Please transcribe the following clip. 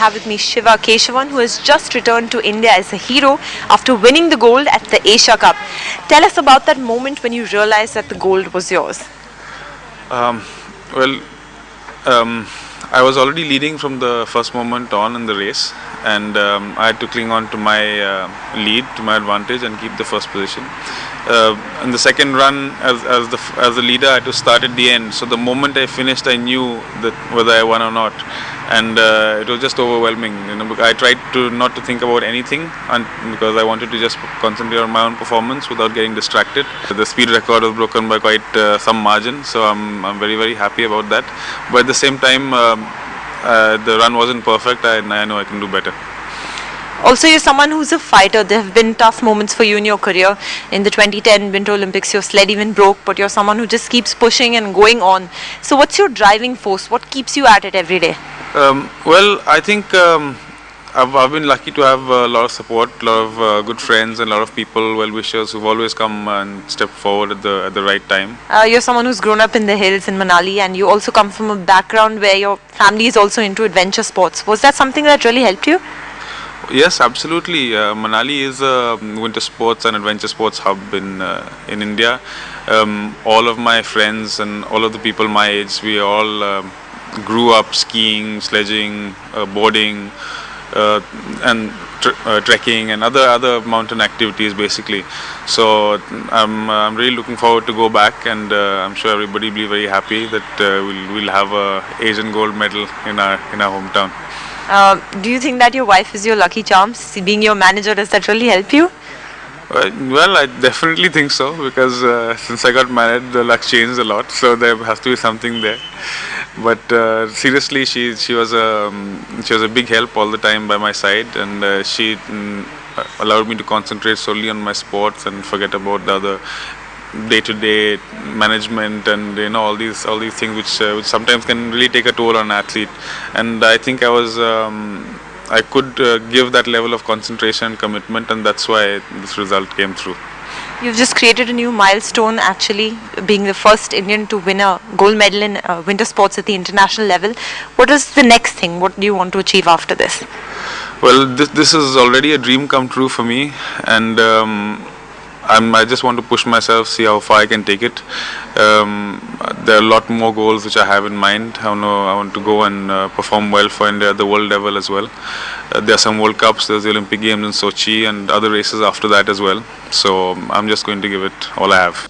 have with me Shiva Keshavan, who has just returned to India as a hero after winning the gold at the Asia Cup. Tell us about that moment when you realized that the gold was yours. Well, I was already leading from the first moment on in the race, and I had to cling on to my lead, to my advantage, and keep the first position. In the second run, as the leader, I had to start at the end. So the moment I finished, I knew that whether I won or not, and it was just overwhelming. I tried to not to think about anything, and because I wanted to just concentrate on my own performance without getting distracted. The speed record was broken by quite some margin, so I'm very happy about that. But at the same time, the run wasn't perfect, and I know I can do better. Also, you're someone who's a fighter. There have been tough moments for you in your career. In the 2010 Winter Olympics, your sled even broke, but you're someone who just keeps pushing and going on. So what's your driving force? What keeps you at it every day? Well, I think I've been lucky to have a lot of support, a lot of good friends, and a lot of people, well-wishers, who've always come and stepped forward at the right time. You're someone who's grown up in the hills in Manali, and you also come from a background where your family is also into adventure sports. Was that something that really helped you? Yes, absolutely. Manali is a winter sports and adventure sports hub in India. All of my friends and all of the people my age, we all grew up skiing, sledging, boarding, and trekking and other mountain activities basically. So I'm really looking forward to go back, and I'm sure everybody will be very happy that we'll have a Asian gold medal in our hometown. Do you think that your wife is your lucky charm? Being your manager, does that really help you? Well, I definitely think so, because since I got married, the luck changed a lot. So there has to be something there. But seriously, she was a big help all the time by my side, and she allowed me to concentrate solely on my sports and forget about the other day-to-day management and all these things which sometimes can really take a toll on an athlete. And I think I could give that level of concentration and commitment, and that's why this result came through. You've just created a new milestone, actually, being the first Indian to win a gold medal in winter sports at the international level. What is the next thing? What do you want to achieve after this? Well, this is already a dream come true for me, and I just want to push myself, see how far I can take it. There are a lot more goals which I have in mind. I want to go and perform well for India at the world level as well. There are some World Cups, there's the Olympic Games in Sochi, and other races after that as well. So I'm just going to give it all I have.